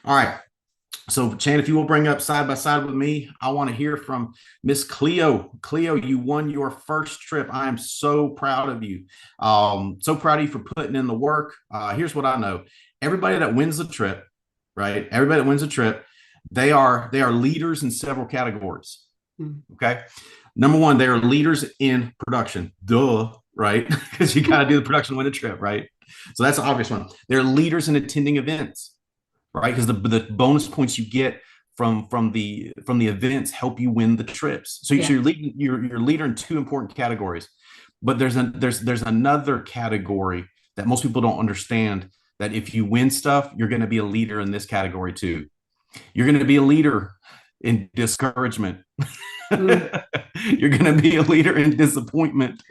All right. So, Chan, if you will bring up side by side with me, I want to hear from Miss Cleo. Cleo, you won your first trip. I am so proud of you. So proud of you for putting in the work. Here's what I know: everybody that wins the trip, right? Everybody that wins a trip, they are leaders in several categories. Okay. Number one, they are leaders in production. Duh, right? Because you got to do the production to win a trip, right? So that's the obvious one. They're leaders in attending events, right? Because the bonus points you get from the events help you win the trips. So, Yeah. so you're leader in two important categories. But there's another category that most people don't understand, that if you win stuff, you're going to be a leader in this category too. You're going to be a leader in discouragement. Mm. You're going to be a leader in disappointment.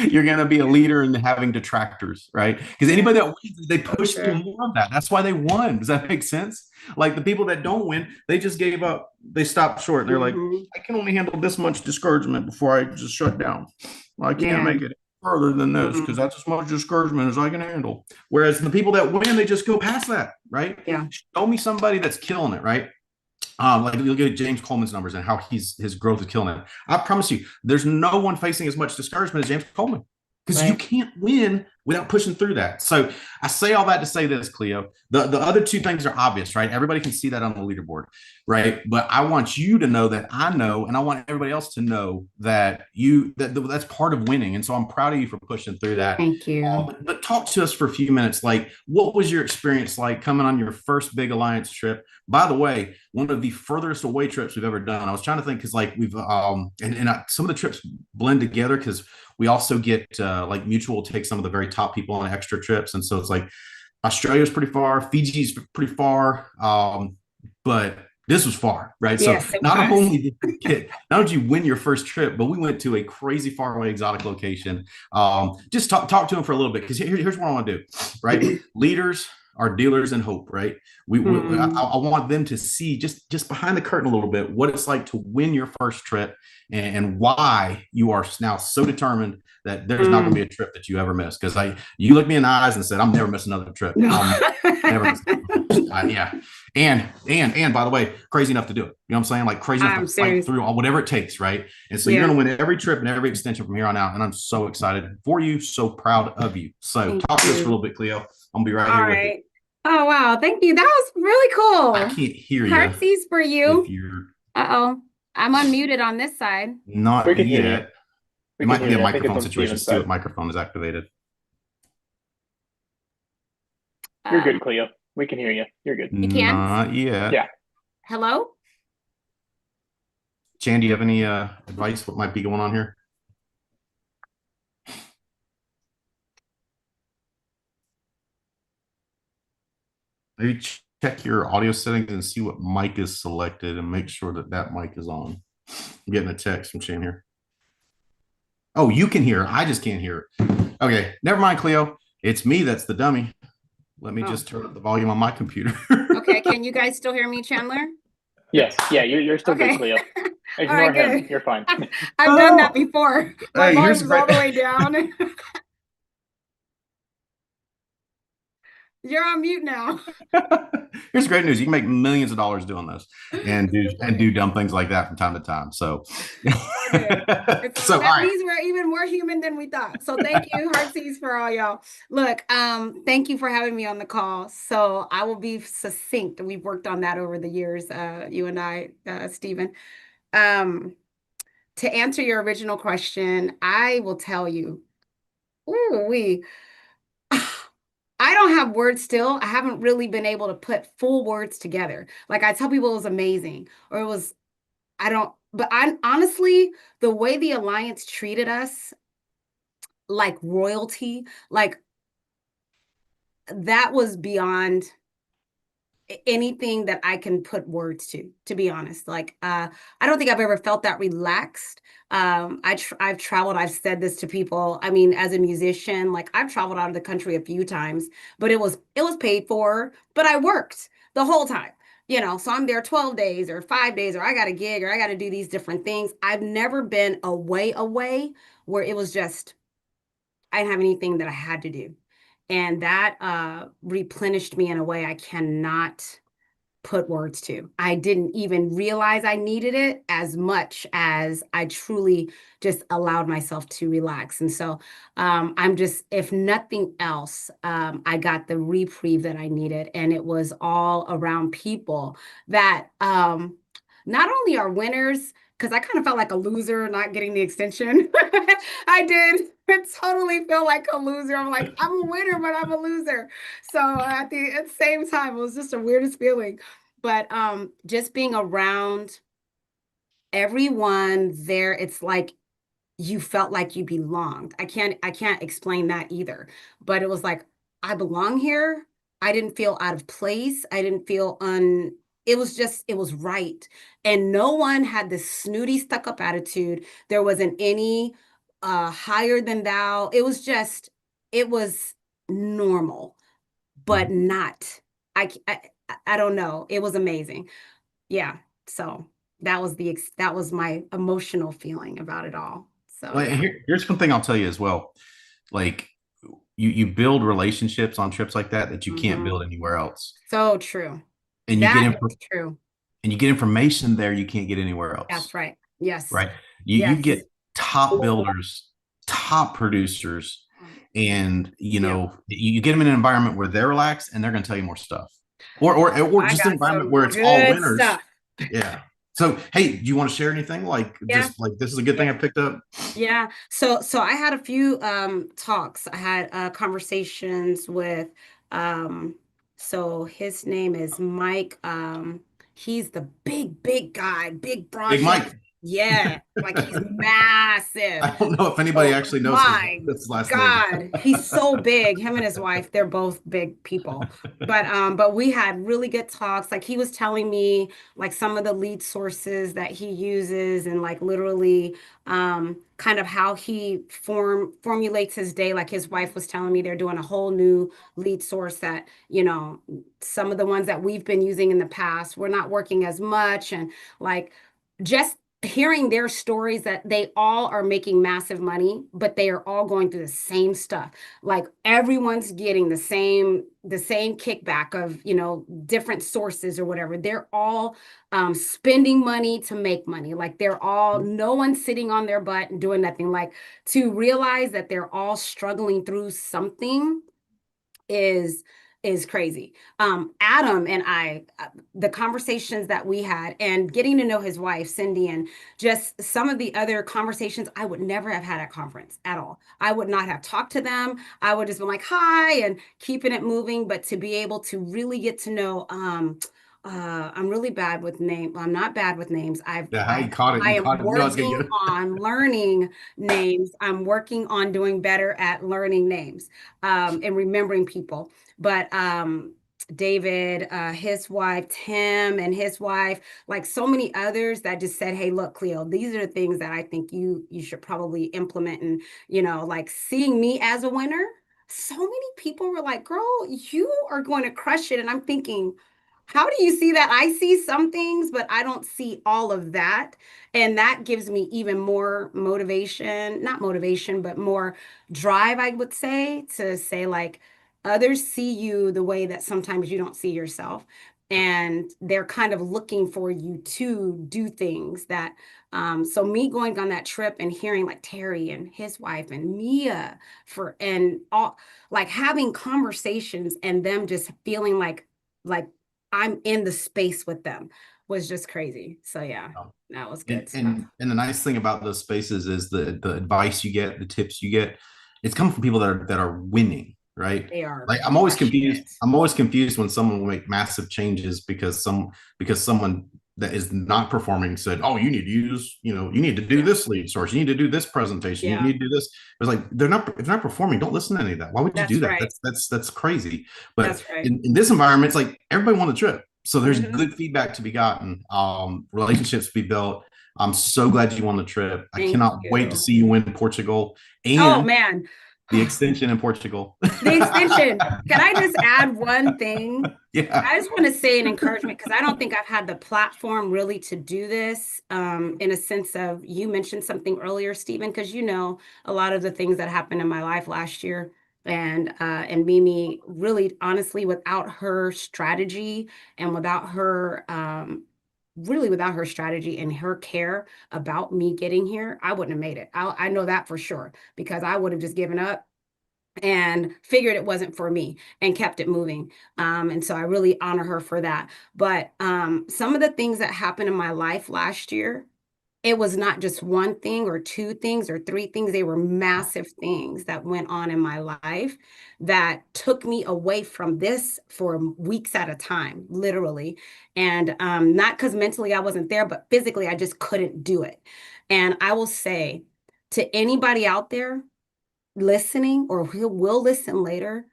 You're going to be a leader in having detractors, right? Because Yeah. anybody that wins, they So push through true. more of that. That's why they won. Does that make sense? Like the people that don't win, they just gave up. They stopped short. And they're like, Hmm. I can only handle this much discouragement before I just shut down. Well, I can't make Man. it further than this because Mm. that's as much discouragement as I can handle. Whereas the people that win, they just go past that, right? Yeah. Show me somebody that's killing it, right? Like you look at James Coleman's numbers and how his growth is killing it. I promise you, there's no one facing as much discouragement as James Coleman, because you Right. can't win without pushing through that. So I say all that to say this, Cleo. The other two things are obvious, right? Everybody can see that on the leaderboard, right? But I want you to know that I know, and I want everybody else to know that that's part of winning. And so I'm proud of you for pushing through that. Thank you. But talk to us for a few minutes. Like, what was your experience like coming on your first big alliance trip? By the way, one of the furthest away trips we've ever done. I was trying to think because like we've some of the trips blend together because we also get like Mutual take some of the very top people on extra trips, and so it's like Australia's pretty far, Fiji's pretty far, but this was far, right? So Yes, it not was. only did you get, not only did you win your first trip, but we went to a crazy far away exotic location. Just talk to them for a little bit because here's what I want to do, right? Leaders are dealers in hope, right? Mm. I want them to see just behind the curtain a little bit what it's like to win your first trip, and why you are now so determined that there's not going to be Mm. a trip that you ever miss. Because you looked me in the eyes and said, I'm never missing another trip. No. I'm never missing yeah. And by the way, crazy enough to do it. You know what I'm saying? Like crazy enough I'm to fight serious. through all whatever it takes, right? And so you're Yeah. going to win every trip and every extension from here on out. And I'm so excited for you, so proud of you. So Thank talk to us for a you. little bit, Cleo. I'm gonna be right All here with you. right. Oh, wow. Thank you. That was really I cool. can't hear you Heartsies for if you. you're Uh-oh. I'm unmuted on this side. We not can hear you. yet. It We can might hear be a you. I think it's microphone on situation. Steven's See what side. microphone is activated. You're good, Um, Cleo. We can hear you. You're good. you can't? Not yet. Yeah. Hello? Chan, do you have any advice what might be going on here? Maybe check your audio settings and see what mic is selected and make sure that that mic is on. I'm getting a text from Chan here. Oh, you can hear. I just can't hear. Okay, never mind, Cleo. It's me that's the dummy. Let me Oh, just turn up the volume on my computer. okay. Can you guys still hear me, Chandler? Yes. Yeah, you're still good, Okay. Cleo. All right, Ignore him. good. You're fine. I've done that Oh, before. My hey, here's volume's great. all the way down. You're on mute now. Here's great news. You can make millions of dollars doing this and do Okay. dumb things like that from time to time. So, All good. It's so all that right. means we're even more human than we thought. So thank you, Heartsies, for all y'all. Look, thank you for having me on the call. So I will be succinct. We've worked on that over the years, you and I, Stephen. Um, to answer your original question, I will tell you, ooh, I don't have words still. I haven't really been able to put full words together. Like I tell people it was amazing, or it was, I don't, but I honestly, the way the Alliance treated us like royalty, like that was beyond anything that I can put words to be honest. Like, I don't think I've ever felt that relaxed. I've traveled, I've said this to people. I mean, as a musician, like I've traveled out of the country a few times, but it was paid for, but I worked the whole time. So I'm there 12 days or 5 days, or I got a gig, or I got to do these different things. I've never been away where it was just, I didn't have anything that I had to do. And that replenished me in a way I cannot put words to. I didn't even realize I needed it as much as I truly just allowed myself to relax. And so I'm just, if nothing else, I got the reprieve that I needed. And it was all around people that not only are winners, because I kind of felt like a loser not getting the extension. I did totally feel like a loser. I'm like, I'm a winner, but I'm a loser. So at the same time, it was just the weirdest feeling. But just being around everyone there, it's like you felt like you belonged. I can't explain that either. But it was like, I belong here. I didn't feel out of place. I didn't feel it was just, it was right. And no one had this snooty, stuck up attitude. There wasn't any higher than thou. It was just, it was normal, but not. I, I I don't know. It was amazing. Yeah. So that was my emotional feeling about it all. So Well, yeah. here's one thing I'll tell you as well. Like you build relationships on trips like that you can't build anywhere else. So true. And you That is true. and you get information there you can't get anywhere That's else. right. Yes. Right? You Yes. get top builders, top producers, and you get them in an environment where they're relaxed and they're going to tell you more stuff. Or I just an got environment some where it's all good winners. stuff. Yeah. So, hey, do you want to share anything? Like, Yeah. just like this is a good thing I picked up. Yeah. So I had a few talks. I had conversations with so his name is Mike. He's the big guy, big broad Big shoulder. Mike. Yeah, like he's massive. I don't know if anybody Oh actually knows my his last name. God, he's so big. Him and his wife, they're both big people. But we had really good talks. Like he was telling me like some of the lead sources that he uses and like literally kind of how he formulates his day. Like his wife was telling me they're doing a whole new lead source that, some of the ones that we've been using in the past, we're not working as much. And like just hearing their stories that they all are making massive money, but they are all going through the same stuff. Like everyone's getting the same kickback of, different sources or whatever. They're all spending money to make money. Like they're all, no one's sitting on their butt and doing nothing. Like to realize that they're all struggling through something is crazy. Adam and I, the conversations that we had and getting to know his wife, Cindy, and just some of the other conversations I would never have had at conference at all. I would not have talked to them. I would just be like, hi, and keeping it moving. But to be able to really get to know, I'm really bad with names. I'm not bad with names. You caught it. I You am caught it. You know I was gonna working get it. on learning names. I'm working on doing better at learning names and remembering people. But David, his wife, Tim, and his wife, like so many others that just said, hey, look, Cleo, these are the things that I think you should probably implement. And, like seeing me as a winner, so many people were like, girl, you are going to crush it. And I'm thinking, how do you see that? I see some things, but I don't see all of that. And that gives me even more motivation, not motivation, but more drive, I would say, to say like, others see you the way that sometimes you don't see yourself. And they're kind of looking for you to do things that, so me going on that trip and hearing like Terry and his wife and Mia and all like having conversations and them just feeling like I'm in the space with them was just crazy. So yeah, that was good stuff. And the nice thing about those spaces is the advice you get, the tips you get, it's coming from people that are winning, right? They are Like I'm always crushing confused. it. I'm always confused when someone will make massive changes because someone that is not performing said, "Oh, you need to use, you need to do this lead source. You need to do this presentation. You need to do this." It's like if they're not performing, don't listen to any of that. Why would you do that? Right. That's crazy. But That's right. in this environment, it's like everybody won the trip. So there's good feedback to be gotten, relationships to be built. I'm so glad you won the trip. I cannot wait to see you win Portugal and oh man, the extension in Portugal. the extension. Can I just add one thing? Yeah. I just want to say an encouragement because I don't think I've had the platform really to do this in a sense of you mentioned something earlier, Stephen, because a lot of the things that happened in my life last year And Mimi, really honestly, without her strategy and without her really without her strategy and her care about me getting here, I wouldn't have made it. I know that for sure, because I would have just given up and figured it wasn't for me and kept it moving. And so I really honor her for that. But some of the things that happened in my life last year, it was not just one thing or two things or three things. They were massive things that went on in my life that took me away from this for weeks at a time, literally. And not because mentally I wasn't there, but physically I just couldn't do it. And I will say to anybody out there listening or who will listen later,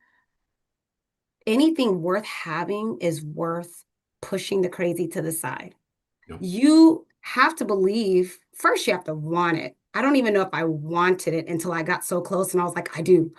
anything worth having is worth pushing the crazy to the side. Yep. You have to believe, first you have to want it. I don't even know if I wanted it until I got so close and I was like, I do.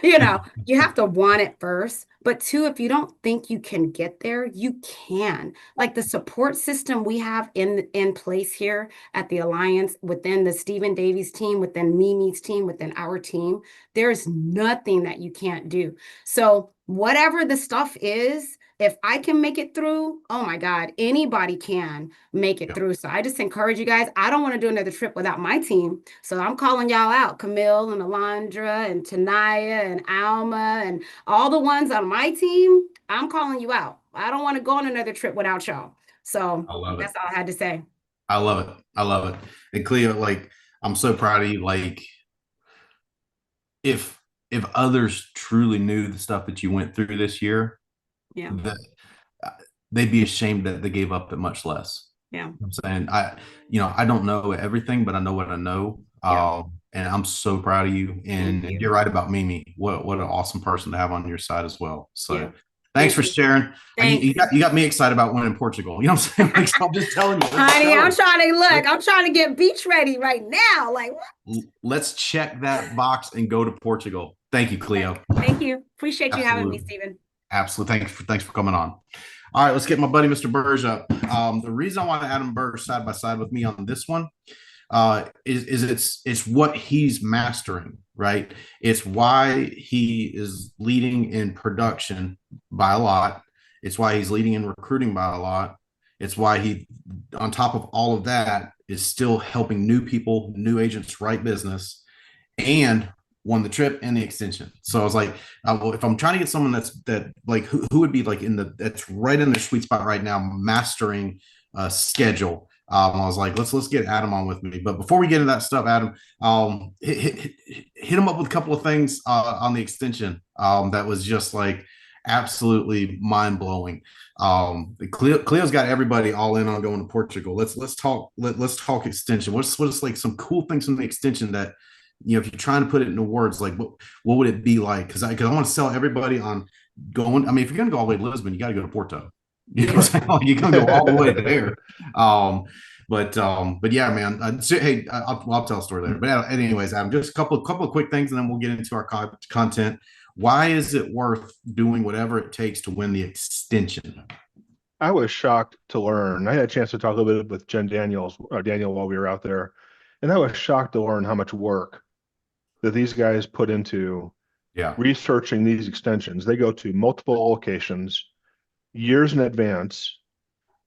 You have to want it first. But two, if you don't think you can get there, you can. Like the support system we have in place here at the Alliance, within the Stephen Davies team, within Mimi's team, within our team, there's nothing that you can't do. So whatever the stuff is, if I can make it through, oh my God, anybody can make it through. So I just encourage you guys. I don't want to do another trip without my team. So I'm calling y'all out, Camille and Alondra and Tanaya and Alma and all the ones on my team. I'm calling you out. I don't want to go on another trip without y'all. So that's all I had to say. I love it. I love it. And Cleo, like, I'm so proud of you. Like, if others truly knew the stuff that you went through this year, that they'd be ashamed that they gave up at much less. Yeah. I'm saying, I don't know everything, but I know what I know. And I'm so proud of you. And you're right about Mimi. What an awesome person to have on your side as well. So thanks for sharing. You got me excited about winning Portugal. You know what I'm saying? Like, I'm just telling you. Honey, I'm trying to get beach ready right now. Like, what? Let's check that box and go to Portugal. Thank you, Cleo. Thank you. Appreciate you having me, Stephen. Absolutely. Thanks for coming on. All right, let's get my buddy Mr. Burge up. The reason I want Adam Burge side by side with me on this one is it's what he's mastering, right? It's why he is leading in production by a lot. It's why he's leading in recruiting by a lot. It's why he, on top of all of that, is still helping new people, new agents write business, and won the trip and the extension. So I was like, well, if I'm trying to get someone that like who would be like that's right in their sweet spot right now, mastering schedule. I was like, let's get Adam on with me. But before we get into that stuff, Adam, hit him up with a couple of things on the extension that was just like absolutely mind blowing. Cleo's got everybody all in on going to Portugal. Let's talk extension. What's like some cool things from the extension that, if you're trying to put it into words, like what would it be like? Because I want to sell everybody on going. I mean, if you're going to go all the way to Lisbon, you got to go to Porto. You know what I'm saying? You're going to go all the way there. But yeah, man. Hey, I'll tell a story later. But anyways, just a couple of quick things, and then we'll get into our content. Why is it worth doing whatever it takes to win the extension? I was shocked to learn. I had a chance to talk a little bit with Daniel while we were out there, and I was shocked to learn how much work that these guys put into researching these extensions. They go to multiple locations years in advance.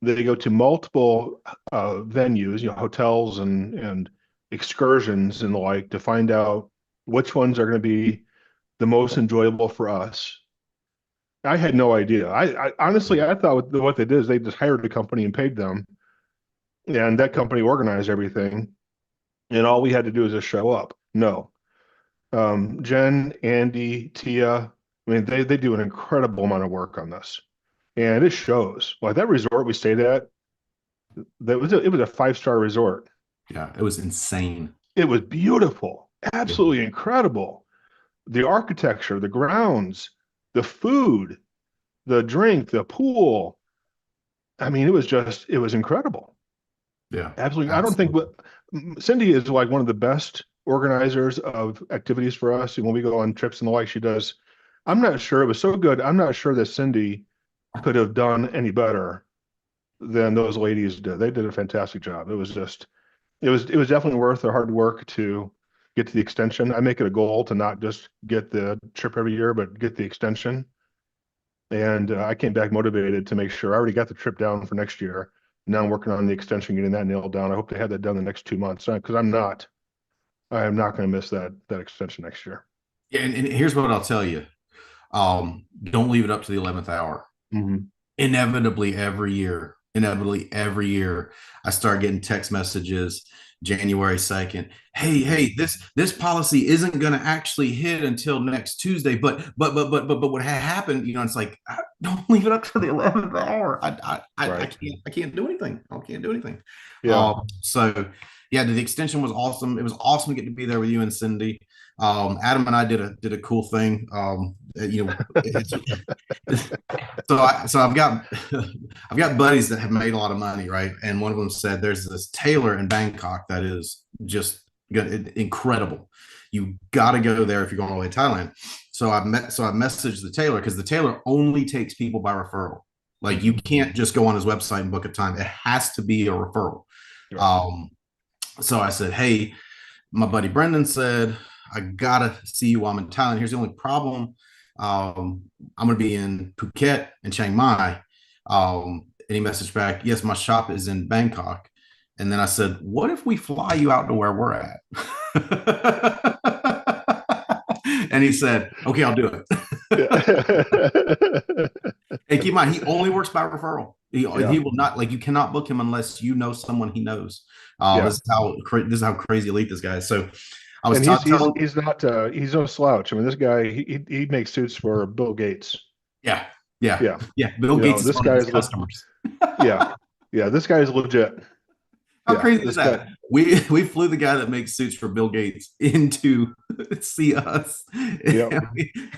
They go to multiple venues, hotels and excursions and the like, to find out which ones are going to be the most enjoyable for us. I had no idea. I honestly, I thought what they did is they just hired a company and paid them, and that company organized everything, and all we had to do is just show up. No. Jen, Andy, Tia, I mean, they do an incredible amount of work on this, and it shows. Like that resort we stayed at, it was a 5-star resort. Yeah, it was insane. It was beautiful, absolutely incredible. The architecture, the grounds, the food, the drink, the pool. I mean, it was incredible. Yeah, absolutely. I don't think Cindy is like one of the best organizers of activities for us. And when we go on trips and the like, she does. I'm not sure it was so good. I'm not sure that Cindy could have done any better than those ladies did. They did a fantastic job. It was definitely worth their hard work to get to the extension. I make it a goal to not just get the trip every year, but get the extension. And I came back motivated to make sure I already got the trip down for next year. Now I'm working on the extension, getting that nailed down. I hope to have that done the next 2 months, because I am not going to miss that extension next year. Yeah, and here's what I'll tell you. Don't leave it up to the 11th hour. Mm-hmm. Inevitably every year, I start getting text messages January 2nd. Hey, this policy isn't going to actually hit until next Tuesday, but what had happened, it's like, don't leave it up to the 11th hour. I can't do anything. I can't do anything. Yeah. So yeah, the extension was awesome. It was awesome to get to be there with you and Cindy. Adam and I did a cool thing. So I've got buddies that have made a lot of money, right? And one of them said there's this tailor in Bangkok that is just incredible. You got to go there if you're going all the way to Thailand. So I messaged the tailor, because the tailor only takes people by referral. Like, you can't just go on his website and book a time. It has to be a referral. Sure. So I said, hey, my buddy Brendan said, I gotta see you while I'm in Thailand. Here's the only problem. I'm gonna be in Phuket and Chiang Mai. And he messaged back, yes, my shop is in Bangkok. And then I said, what if we fly you out to where we're at? And he said, okay, I'll do it. And keep in mind, he only works by referral. He will not, like, you cannot book him unless you know someone he knows. This is how crazy elite this guy is. So I was he's no slouch. I mean, this guy, he makes suits for Bill Gates. Yeah. Bill Gates is one of his customers. This guy is legit. How crazy is that? We flew the guy that makes suits for Bill Gates in to see us. I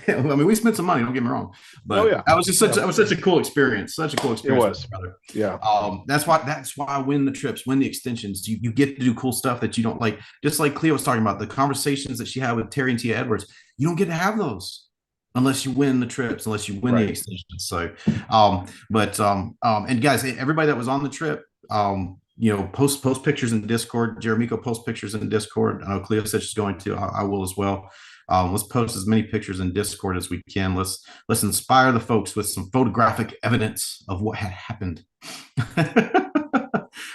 mean, we spent some money, don't get me wrong, but that was just such a cool experience. Such a cool experience. It was, brother. Yeah. That's why I win the trips, win the extensions. You get to do cool stuff that you don't like. Just like Cleo was talking about, the conversations that she had with Terry and Tia Edwards. You don't get to have those unless you win the trips, unless you win the extensions. So, and guys, everybody that was on the trip, post pictures in Discord. Jeremico post pictures in Discord. I know Cleo said she's going to. I will as well. Let's post as many pictures in Discord as we can. Let's inspire the folks with some photographic evidence of what had happened.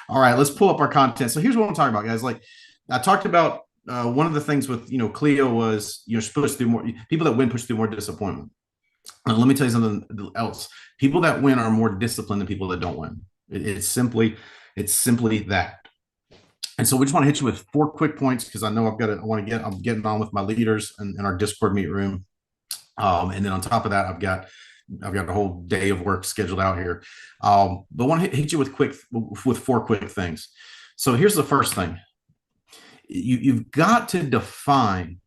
All right, let's pull up our content. So here's what I'm talking about, guys. Like, I talked about one of the things with Cleo was push through more. People that win push through more disappointment. Let me tell you something else. People that win are more disciplined than people that don't win. It's simply that. And so we just want to hit you with 4 quick points, because I know I'm getting on with my leaders in our Discord meet room. And then on top of that, I've got a whole day of work scheduled out here. But I want to hit you with 4 quick things. So here's the first thing. You've got to define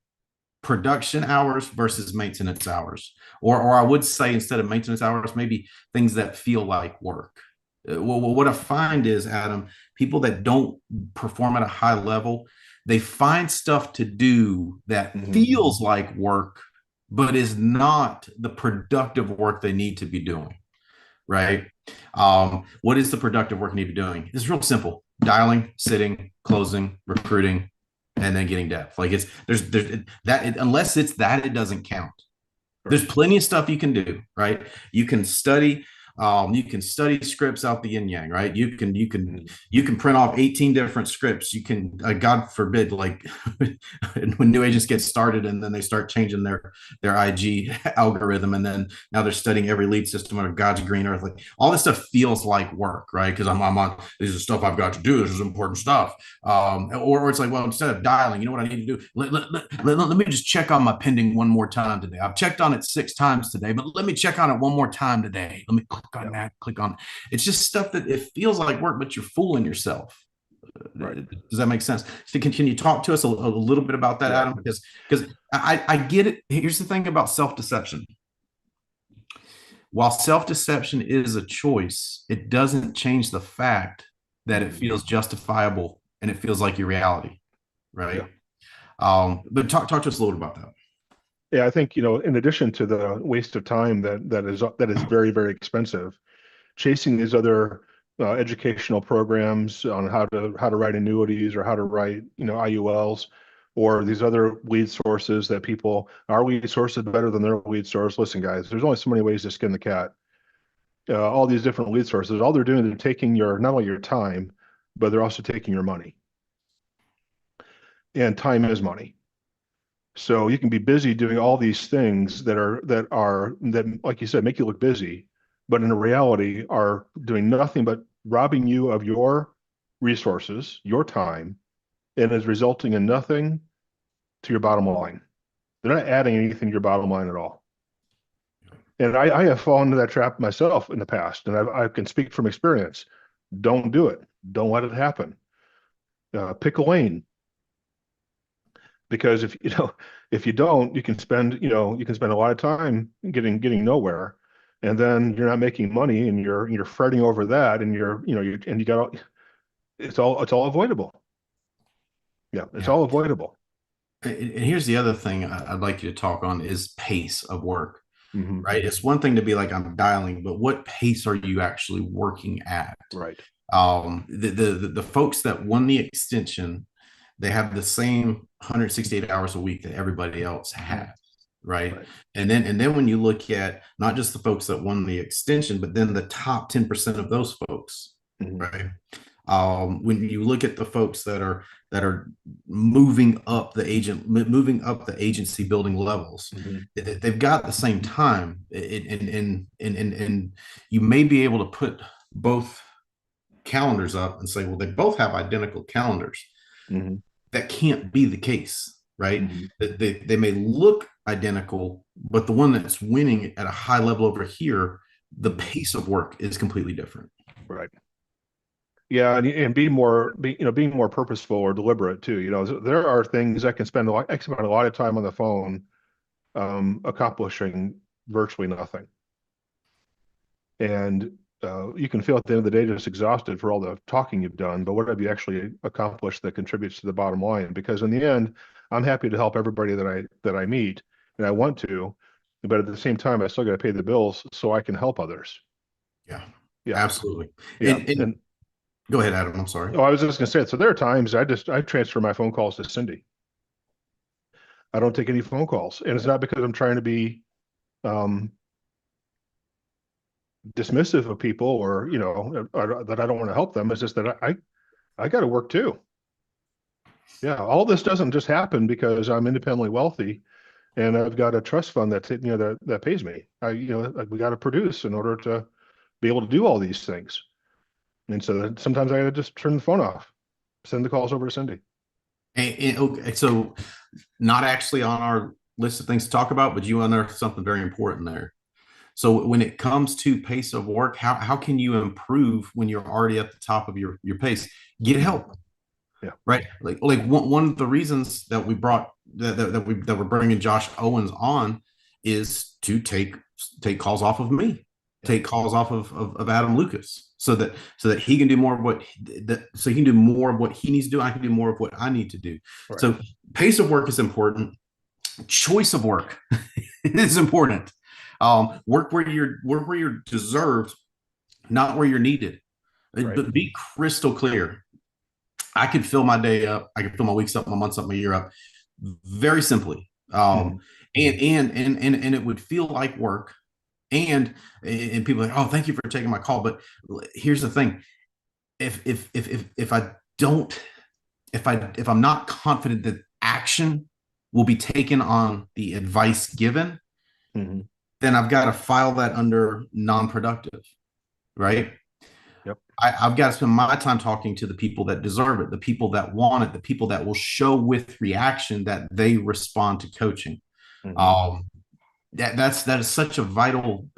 production hours versus maintenance hours, or I would say, instead of maintenance hours, maybe things that feel like work. Well, what I find is, Adam, people that don't perform at a high level, they find stuff to do that feels like work, but is not the productive work they need to be doing, right? What is the productive work you need to be doing? It's real simple: dialing, sitting, closing, recruiting, and then getting depth. Like, unless it's that, it doesn't count. There's plenty of stuff you can do, right? You can study scripts out the yin yang, right? You can print off 18 different scripts. You can, God forbid, like when new agents get started and then they start changing their IG algorithm, and then now they're studying every lead system under God's green earth. Like, all this stuff feels like work, right? Because I'm on, this is stuff I've got to do. This is important stuff. Or it's like, well, instead of dialing, you know what I need to do? Let me just check on my pending one more time today. I've checked on it 6 times today, but let me check on it one more time today. Let me on that, click on. It's just stuff that it feels like work, but you're fooling yourself. Right. Does that make sense? So can you talk to us a little bit about that, Adam? Because I get it. Here's the thing about self-deception. While self-deception is a choice, it doesn't change the fact that it feels justifiable and it feels like your reality, right? But talk to us a little about that. Yeah, I think, in addition to the waste of time that is very, very expensive, chasing these other educational programs on how to write annuities or how to write, IULs or these other lead sources that our lead source is better than their lead source. Listen, guys, there's only so many ways to skin the cat. All these different lead sources, all they're doing, they're taking not only your time, but they're also taking your money. And time is money. So you can be busy doing all these things that, like you said, make you look busy, but in reality are doing nothing but robbing you of your resources, your time, and is resulting in nothing to your bottom line. They're not adding anything to your bottom line at all. And I have fallen into that trap myself in the past, and I can speak from experience. Don't do it. Don't let it happen. Pick a lane. Because if you don't, you can spend a lot of time getting nowhere, and then you're not making money, and you're fretting over that, and it's all avoidable. Yeah, it's all avoidable. And here's the other thing I'd like you to talk on is pace of work. Mm-hmm. Right? It's one thing to be like, I'm dialing, but what pace are you actually working at? Right. The folks that won the extension, they have the same 168 hours a week that everybody else has. Right. And then when you look at not just the folks that won the extension, but then the top 10% of those folks, right? When you look at the folks that are moving up the agency building levels, they've got the same time, and you may be able to put both calendars up and say, well, they both have identical calendars. That can't be the case, right? They may look identical, but the one that's winning at a high level over here, the pace of work is completely different. Right. Yeah, and being more purposeful or deliberate too. There are things I can spend a lot of time on the phone, accomplishing virtually nothing. And you can feel at the end of the day just exhausted for all the talking you've done, but what have you actually accomplished that contributes to the bottom line? Because in the end, I'm happy to help everybody that I meet, and I want to, but at the same time, I still got to pay the bills so I can help others. Yeah, yeah, absolutely. Yeah, and go ahead, Adam. I'm sorry. Oh, I was just going to say it. So there are times I transfer my phone calls to Cindy. I don't take any phone calls, and it's not because I'm trying to be dismissive of people or that I don't want to help them. It's just that I got to work too. Yeah, all this doesn't just happen because I'm independently wealthy and I've got a trust fund that pays me. We got to produce in order to be able to do all these things. And so sometimes I got to just turn the phone off, send the calls over to Cindy. Okay, so not actually on our list of things to talk about, but you unearthed something very important there. So when it comes to pace of work, how can you improve when you're already at the top of your pace? Get help. Yeah. Right. Like one of the reasons that we brought that we're bringing Josh Owens on is to take calls off of me, take calls off of Adam Lucas, so that he can do more of what he can do more of what he needs to do. I can do more of what I need to do. Right. So pace of work is important. Choice of work is important. Work where you're deserved, not where you're needed. Right. But be crystal clear. I could fill my day up. I could fill my weeks up, my months up, my year up, very simply. And it would feel like work. And people are like, oh, thank you for taking my call. But here's the thing: if I'm not confident that action will be taken on the advice given, then I've got to file that under non-productive, right? Yep. I've got to spend my time talking to the people that deserve it, the people that want it, the people that will show with reaction that they respond to coaching. That is such a vital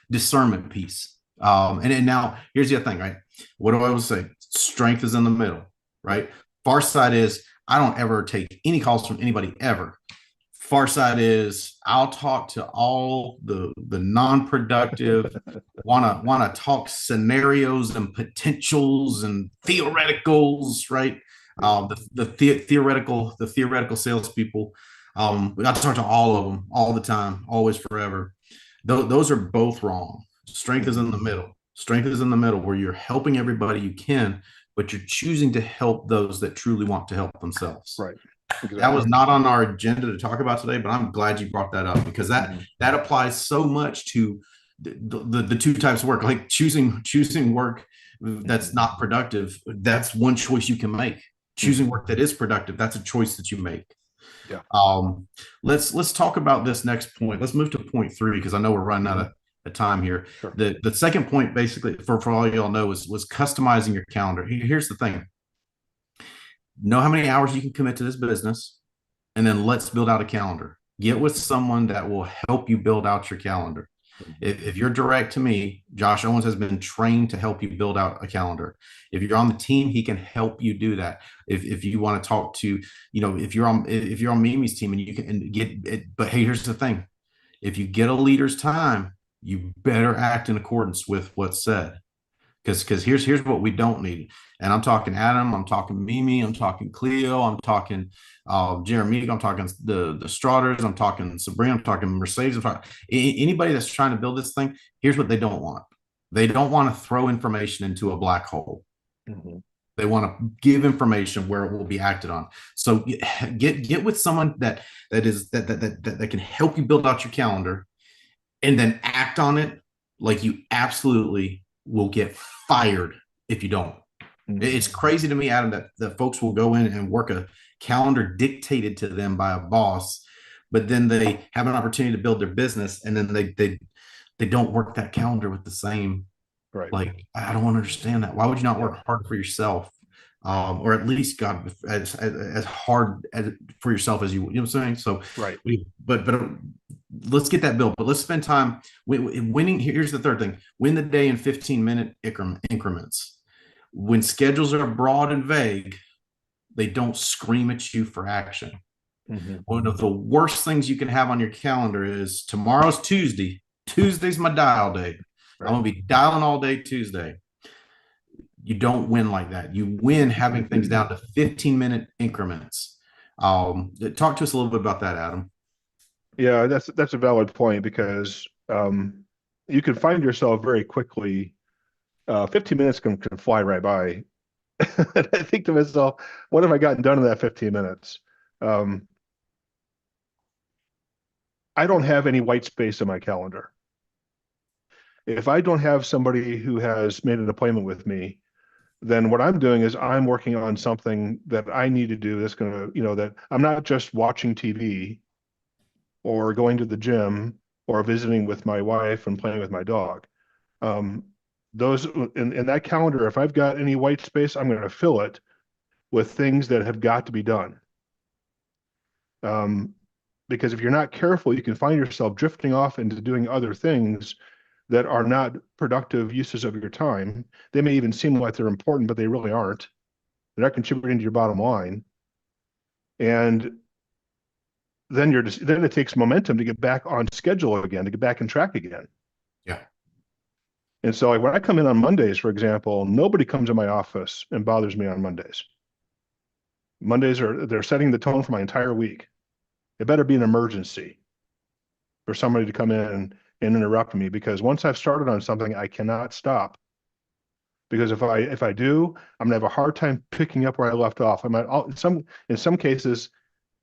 discernment piece. And now here's the other thing, right? What do I always say? Strength is in the middle, right? Far side is I don't ever take any calls from anybody ever. Far side is I'll talk to all the non-productive, wanna talk scenarios and potentials and theoreticals, right? The theoretical salespeople. We got to talk to all of them all the time, always, forever. Those are both wrong. Strength is in the middle. Strength is in the middle, where you're helping everybody you can, but you're choosing to help those that truly want to help themselves. Right. That was not on our agenda to talk about today, but I'm glad you brought that up, because that applies so much to the two types of work, like choosing work that's not productive. That's one choice you can make. Choosing work that is productive, that's a choice that you make. Yeah. Let's talk about this next point. Let's move to point 3, because I know we're running out of time here. Sure. The second point, basically, for all y'all know, was customizing your calendar. Here's the thing. Know how many hours you can commit to this business, and then let's build out a calendar. Get with someone that will help you build out your calendar. If you're direct to me, Josh Owens has been trained to help you build out a calendar. If you're on the team, he can help you do that. If you want to talk to, if you're on Mimi's team, and you can get it, but hey, here's the thing. If you get a leader's time, you better act in accordance with what's said. Because here's what we don't need. And I'm talking Adam, I'm talking Mimi, I'm talking Cleo, I'm talking Jeremy, I'm talking the Straughters, I'm talking Sabrina, I'm talking Mercedes, I'm talking anybody that's trying to build this thing. Here's what they don't want. They don't want to throw information into a black hole. They want to give information where it will be acted on. So get with someone that can help you build out your calendar, and then act on it. Like, you absolutely will get fired if you don't. It's crazy to me, Adam, that folks will go in and work a calendar dictated to them by a boss, but then they have an opportunity to build their business, and then they don't work that calendar with the same. Right. Like, I don't understand that. Why would you not work hard for yourself, or at least as hard for yourself as you know what I'm saying? So right. But let's get that built. But let's spend time winning. Here's the third thing: win the day in 15-minute increments. When schedules are broad and vague, they don't scream at you for action. One of the worst things you can have on your calendar is, tomorrow's Tuesday. Tuesday's my dial day. Right. I'm going to be dialing all day Tuesday. You don't win like that. You win having things down to 15-minute increments. Talk to us a little bit about that, Adam. Yeah, that's a valid point, because you can find yourself very quickly. 15 minutes can fly right by. And I think to myself, what have I gotten done in that 15 minutes? I don't have any white space in my calendar. If I don't have somebody who has made an appointment with me, then what I'm doing is I'm working on something that I need to do that's going to, that I'm not just watching TV or going to the gym or visiting with my wife and playing with my dog. Those in that calendar, if I've got any white space, I'm going to fill it with things that have got to be done. Because if you're not careful, you can find yourself drifting off into doing other things that are not productive uses of your time. They may even seem like they're important, but they really aren't. They're not contributing to your bottom line. And then then it takes momentum to get back on schedule again, to get back on track again. Yeah. And so, like, when I come in on Mondays, for example, nobody comes in my office and bothers me on Mondays. They're setting the tone for my entire week. It better be an emergency for somebody to come in and interrupt me, because once I've started on something, I cannot stop. Because if I do, I'm gonna have a hard time picking up where I left off. In some cases,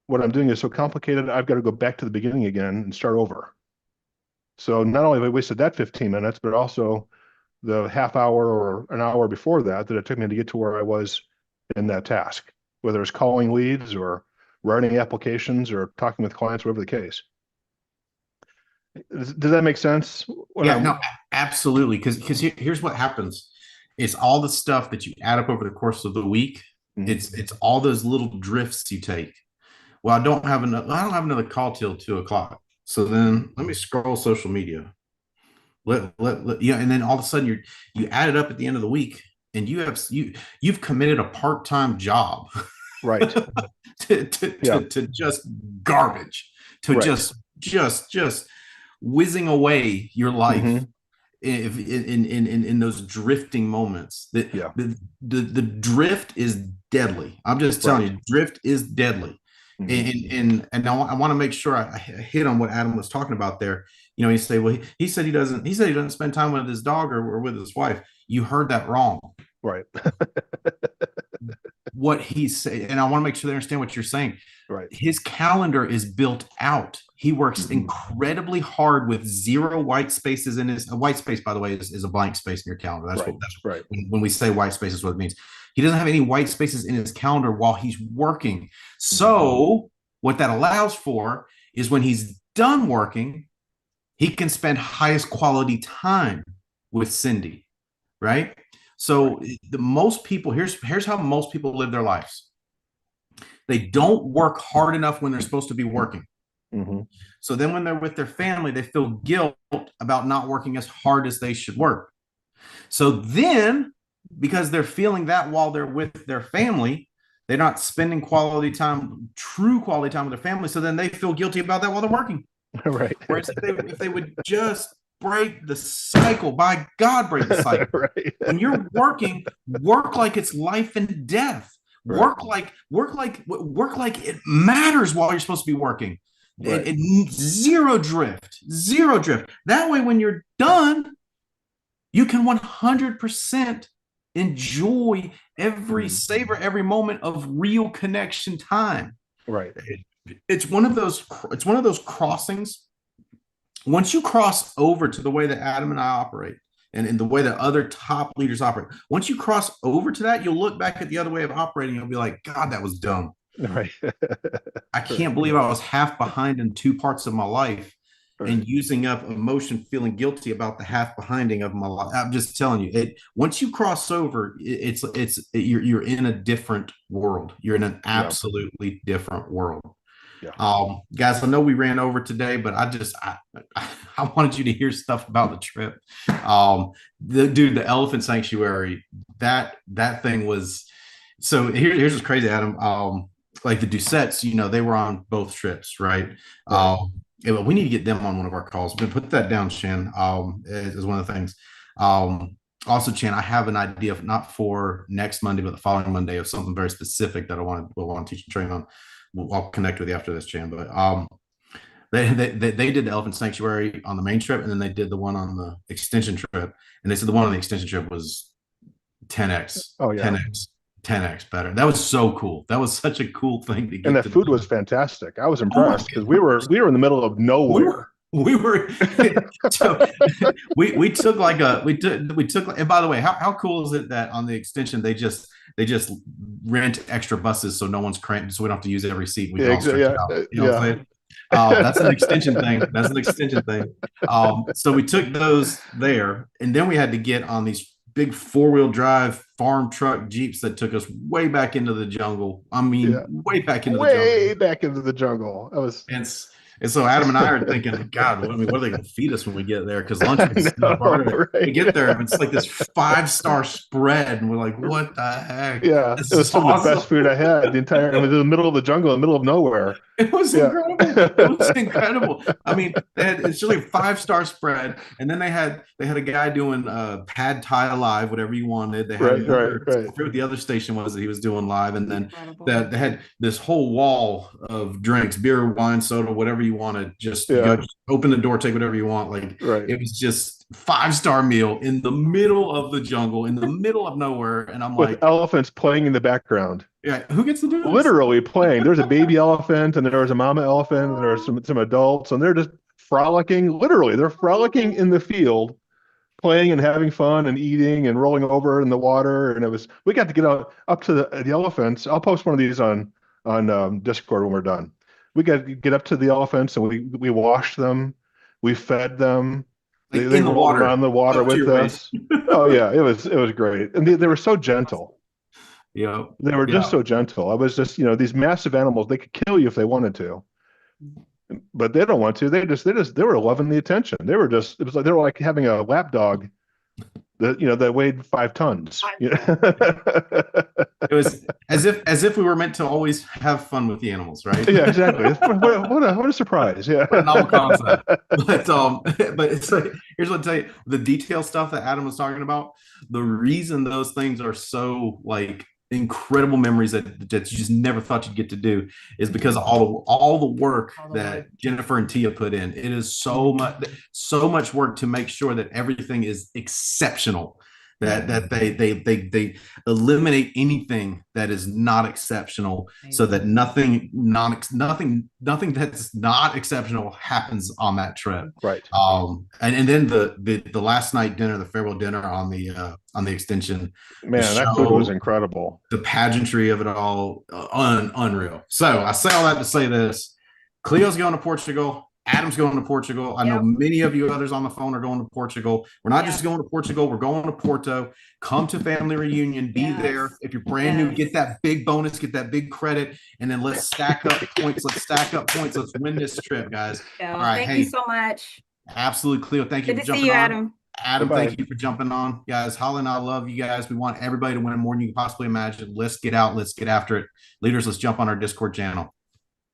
what I'm doing is so complicated, I've got to go back to the beginning again and start over. So not only have I wasted that 15 minutes, but also the half hour or an hour before that it took me to get to where I was in that task, whether it's calling leads or writing applications or talking with clients, whatever the case. Does that make sense? No, absolutely. Because here's what happens. It's all the stuff that you add up over the course of the week. It's all those little drifts you take. Well, I don't have another call till 2:00. So then let me scroll social media. And then all of a sudden you add it up at the end of the week, and you've committed a part-time job, right? to just garbage, to right. just whizzing away your life in those drifting moments. The drift is deadly. I'm just telling you, drift is deadly. And I want to make sure I hit on what Adam was talking about there. You say, well, he said he doesn't spend time with his dog or with his wife. You heard that wrong. Right. What he's saying, and I want to make sure they understand what you're saying. his calendar is built out. He works incredibly hard with 0 white spaces in his. A white space, by the way, is a blank space in your calendar. That's right. When we say white space is what it means. He doesn't have any white spaces in his calendar while he's working. So what that allows for is when he's done working, he can spend highest quality time with Cindy, right? So the most people, here's how most people live their lives. They don't work hard enough when they're supposed to be working. So then when they're with their family, they feel guilt about not working as hard as they should work. So then, because they're feeling that while they're with their family, they're not spending quality time, true quality time with their family. So then they feel guilty about that while they're working. Right. Whereas if they would just break the cycle, by God, break the cycle. Right. When you're working, work like it's life and death. Work like it matters while you're supposed to be working. Right. Zero drift. That way, when you're done, you can 100% enjoy savor every moment of real connection time. Right. It's one of those crossings. Once you cross over to the way that Adam and I operate, and the way that other top leaders operate, once you cross over to that, you'll look back at the other way of operating and you'll be like, God, that was dumb. Right. I can't believe I was half behind in 2 parts of my life and using up emotion, feeling guilty about the half behinding of my life. I'm just telling you, once you cross over, you're in a different world. You're in an absolutely different world. Yeah. Guys, I know we ran over today, but I wanted you to hear stuff about the trip. The elephant sanctuary, that thing was, so here's what's crazy, Adam. Like the Doucettes, they were on both trips, right? We need to get them on one of our calls. But put that down, Chan, is one of the things. Also, Chan, I have an idea, not for next Monday, but the following Monday, of something very specific that I want to teach and train on. I'll connect with you after this, Chan. But they did the elephant sanctuary on the main trip, and then they did the one on the extension trip. And they said the one on the extension trip was 10x. Oh yeah, 10x better. That was so cool. That was such a cool thing to get. And the food was fantastic. I was impressed because we were in the middle of nowhere. We took and by the way, how cool is it that on the extension they just rent extra buses so no one's cramped, so we don't have to use every seat. We can all stretch out. You know what I'm saying? That's an extension thing. So we took those there, and then we had to get on these big 4-wheel drive farm truck Jeeps that took us way back into the jungle. I mean, way back into the jungle. That was. And so Adam and I are thinking, God, what are they going to feed us when we get there? Because lunch is part of it. Right. We get there, and it's like this 5-star spread, and we're like, what the heck? Yeah, it was some of the best food I had. It was in the middle of the jungle, in the middle of nowhere. It was incredible. It was incredible. I mean, it's really a 5-star spread, and then they had a guy doing pad Thai live, whatever you wanted. They had what the other station was that he was doing live, and then they had this whole wall of drinks, beer, wine, soda, whatever you wanted. Just open the door, take whatever you want. It was just 5-star meal in the middle of the jungle, in the middle of nowhere, and I'm with elephants playing in the background. Yeah, who gets to do this? Literally playing. There's a baby elephant, and there was a mama elephant, and there are some adults, and they're just frolicking. Literally, they're frolicking in the field, playing and having fun and eating and rolling over in the water. And we got to get up to the elephants. I'll post one of these on Discord when we're done. We got to get up to the elephants, and we washed them, we fed them. They rolled around the water with us. Oh yeah, it was great, and they were so gentle. Yeah, they were just so gentle. I was just, these massive animals, they could kill you if they wanted to, but they don't want to. They were loving the attention. They were like having a lap dog that weighed 5 tons. It was as if we were meant to always have fun with the animals, right? Yeah, exactly. What a surprise. Yeah. What a novel concept. But it's like, here's what I'll tell you, the detail stuff that Adam was talking about, the reason those things are so incredible memories that you just never thought you'd get to do is because of all the work that Jennifer and Tia put in. It is so much work to make sure that everything is exceptional. that they eliminate anything that is not exceptional, so that nothing that's not exceptional happens on that trip. Right. And then the last night dinner, the farewell dinner on the extension, Man, that food was incredible. The pageantry of it all, unreal. So I say all that to say this: Cleo's going to Portugal. Adam's going to Portugal. I know many of you others on the phone are going to Portugal. We're not just going to Portugal. We're going to Porto. Come to family reunion. Be there. If you're brand new, get that big bonus, get that big credit, and then let's stack up points. Let's stack up points. Let's win this trip, guys. All right. Thank you so much. Absolutely, Cleo. Thank you for jumping on. Adam. Adam, thank you for jumping on. Guys, Holly and I love you guys. We want everybody to win more than you can possibly imagine. Let's get out. Let's get after it. Leaders, let's jump on our Discord channel.